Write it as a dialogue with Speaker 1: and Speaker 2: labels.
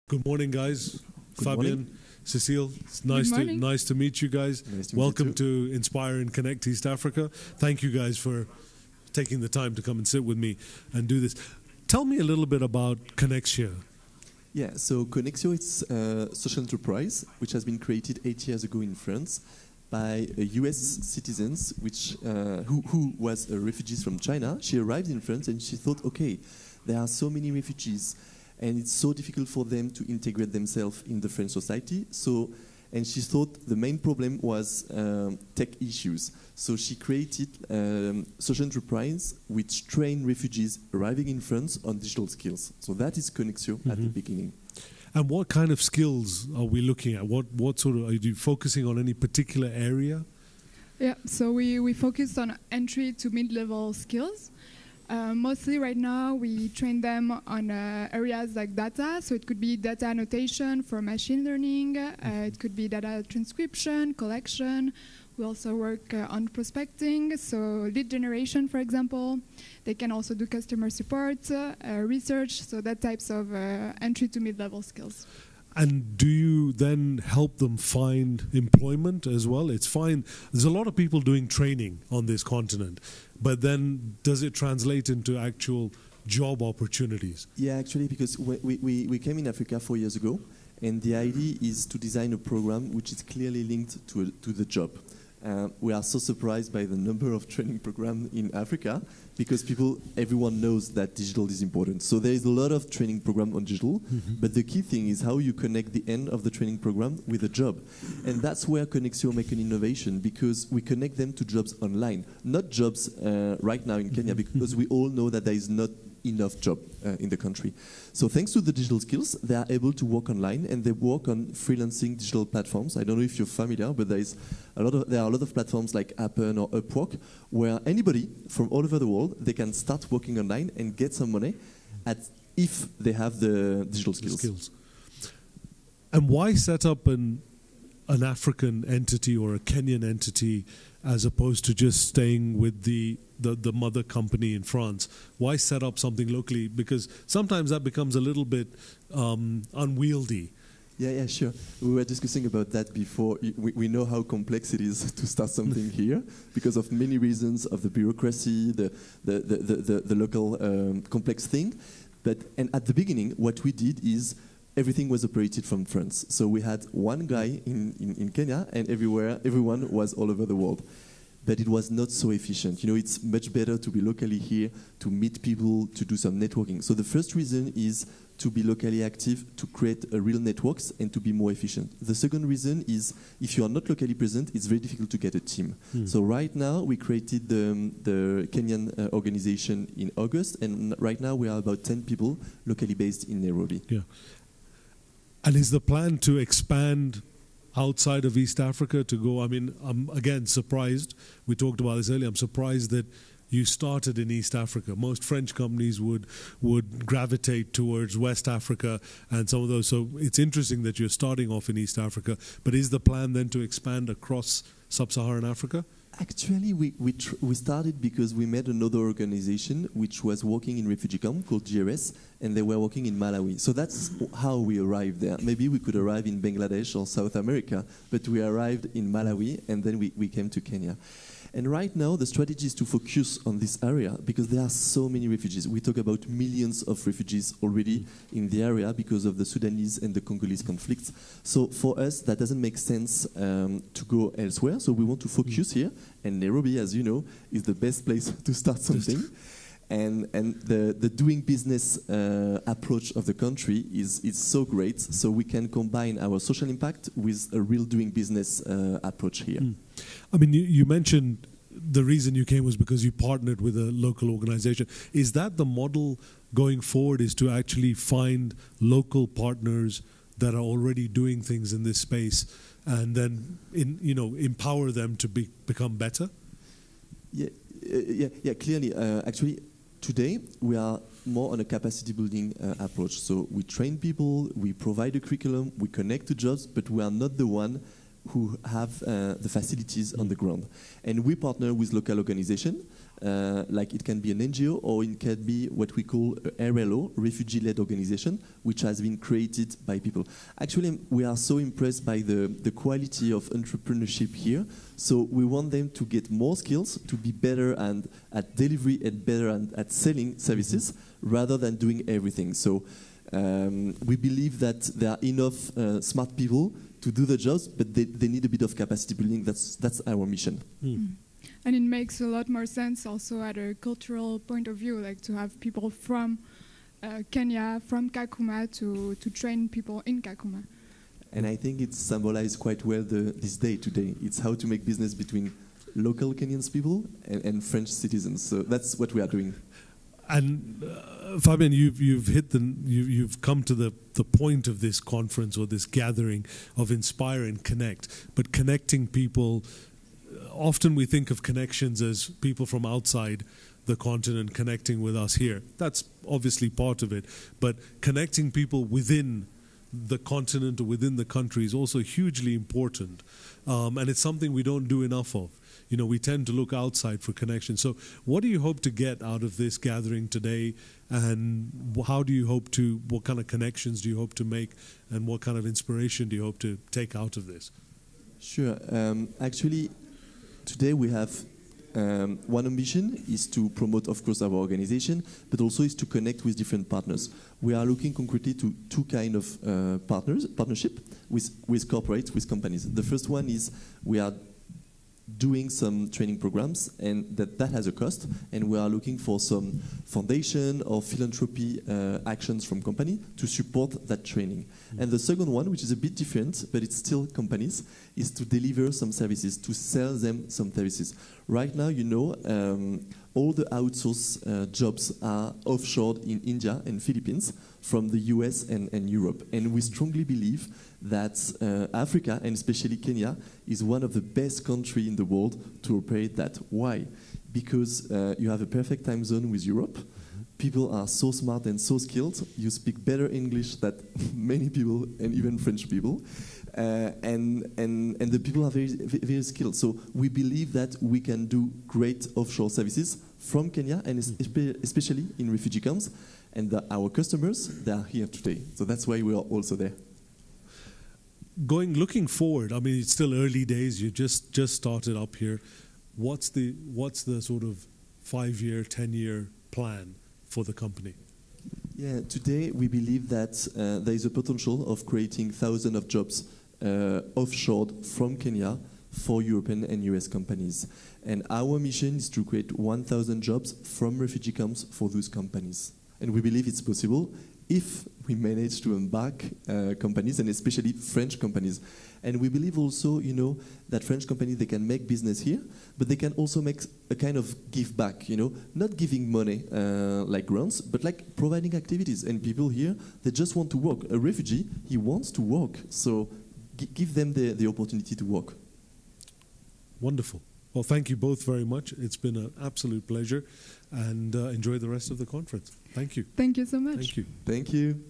Speaker 1: Good morning, guys.
Speaker 2: Good
Speaker 1: Fabien,
Speaker 2: morning.
Speaker 1: Cécile, it's nice to meet you guys.
Speaker 2: Nice to meet
Speaker 1: Welcome
Speaker 2: you
Speaker 1: to Inspire and Connect East Africa. Thank you guys for taking the time to come and sit with me and do this. Tell me a little bit about Konexio.
Speaker 2: Yeah, so Konexio is a social enterprise which has been created 8 years ago in France by a US citizens who was refugees from China. She arrived in France and she thought, okay, there are so many refugees and it's so difficult for them to integrate themselves in the French society. And she thought the main problem was tech issues. So she created social enterprise which train refugees arriving in France on digital skills. So that is Konexio at the beginning.
Speaker 1: And what kind of skills are we looking at? What sort of, are you focusing on any particular area?
Speaker 3: Yeah, so we focus on entry to mid-level skills. Mostly right now we train them on areas like data, so it could be data annotation for machine learning, it could be data transcription, collection. We also work on prospecting, so lead generation, for example. They can also do customer support, research, so that types of entry to mid-level skills.
Speaker 1: And do you then help them find employment as well? It's fine. There's a lot of people doing training on this continent, but then does it translate into actual job opportunities?
Speaker 2: Yeah, actually, because we came in Africa 4 years ago, and the idea is to design a program which is clearly linked to the job. We are so surprised by the number of training programs in Africa because everyone knows that digital is important. So there is a lot of training program on digital, but the key thing is how you connect the end of the training program with a job. And that's where Konexio make an innovation, because we connect them to jobs online, not jobs right now in Kenya, because we all know that there is not enough job in the country. So thanks to the digital skills, they are able to work online, and they work on freelancing digital platforms. I don't know if you're familiar, but there are a lot of platforms like Appen or Upwork, where anybody from all over the world, they can start working online and get some money if they have the digital skills.
Speaker 1: And why set up an African entity or a Kenyan entity as opposed to just staying with the mother company in France? Why set up something locally? Because sometimes that becomes a little bit unwieldy.
Speaker 2: Yeah, sure. We were discussing about that before. We know how complex it is to start something here because of many reasons of the bureaucracy, the local complex thing. And at the beginning, what we did is everything was operated from France. So we had one guy in Kenya, and everyone was all over the world. But it was not so efficient. You know, it's much better to be locally here, to meet people, to do some networking. So the first reason is to be locally active, to create real networks, and to be more efficient. The second reason is if you are not locally present, it's very difficult to get a team. So right now, we created the Kenyan organization in August, and right now we are about 10 people locally based in Nairobi.
Speaker 1: Yeah. And is the plan to expand outside of East Africa to go? I mean, I'm again surprised. We talked about this earlier. I'm surprised that you started in East Africa. Most French companies would gravitate towards West Africa and some of those. So it's interesting that you're starting off in East Africa. But is the plan then to expand across Sub-Saharan Africa?
Speaker 2: Actually, we started because we met another organization which was working in refugee camp called GRS, and they were working in Malawi. So that's how we arrived there. Maybe we could arrive in Bangladesh or South America, but we arrived in Malawi, and then we came to Kenya. And right now, the strategy is to focus on this area because there are so many refugees. We talk about millions of refugees already in the area because of the Sudanese and the Congolese conflicts. So for us, that doesn't make sense to go elsewhere. So we want to focus here. And Nairobi, as you know, is the best place to start something. And the doing business approach of the country is so great. So we can combine our social impact with a real doing business approach here.
Speaker 1: I mean, you mentioned the reason you came was because you partnered with a local organization. Is that the model going forward, is to actually find local partners that are already doing things in this space and then empower them to become better?
Speaker 2: Yeah, clearly. Actually, today we are more on a capacity building approach. So we train people, we provide a curriculum, we connect to jobs, but we are not the one who have the facilities on the ground. And we partner with local organizations. like it can be an NGO or it can be what we call a RLO, refugee-led organization, which has been created by people. Actually, we are so impressed by the quality of entrepreneurship here. So we want them to get more skills, to be better and at delivery and better at selling services, rather than doing everything. So we believe that there are enough smart people to do the jobs, but they need a bit of capacity building. That's our mission.
Speaker 3: And it makes a lot more sense also at a cultural point of view, like to have people from Kenya, from Kakuma, to train people in Kakuma.
Speaker 2: And I think it symbolizes quite well this day today. It's how to make business between local Kenyan people and French citizens. So that's what we are doing.
Speaker 1: And Fabien, you've come to the point of this conference or this gathering of inspire and connect. But connecting people, often we think of connections as people from outside the continent connecting with us here. That's obviously part of it. But connecting people within the continent or within the country is also hugely important. And it's something we don't do enough of. You know, we tend to look outside for connection. So what do you hope to get out of this gathering today? And how do you hope to, what kind of connections do you hope to make? And what kind of inspiration do you hope to take out of this?
Speaker 2: Sure. Actually, today we have one ambition is to promote, of course, our organization, but also is to connect with different partners. We are looking concretely to two kind of partnership with corporates, with companies. The first one is we are doing some training programs, and that has a cost, and we are looking for some foundation or philanthropy actions from company to support that training. And the second one, which is a bit different, but it's still companies, is to deliver some services, to sell them some services. Right now, you know, all the outsourced jobs are offshored in India and Philippines from the US and Europe. And we strongly believe that Africa, and especially Kenya, is one of the best countries in the world to operate that. Why? Because you have a perfect time zone with Europe. People are so smart and so skilled. You speak better English than many people, and even French people. And the people are very, very skilled. So we believe that we can do great offshore services from Kenya, and especially in refugee camps. And our customers, they are here today. So that's why we are also there.
Speaker 1: Looking forward, I mean, it's still early days. You just started up here. What's the sort of 5-year, 10-year plan for the company?
Speaker 2: Yeah, today we believe that there is a potential of creating thousands of jobs offshored from Kenya for European and US companies. And our mission is to create 1,000 jobs from refugee camps for those companies. And we believe it's possible if we manage to embark companies, and especially French companies. And we believe also, you know, that French companies, they can make business here, but they can also make a kind of give back, you know, not giving money like grants, but like providing activities. And people here, they just want to work. A refugee, he wants to work. So give them the opportunity to work.
Speaker 1: Wonderful. Well, thank you both very much. It's been an absolute pleasure, and enjoy the rest of the conference. Thank you.
Speaker 3: Thank you so much.
Speaker 1: Thank you.
Speaker 2: Thank you.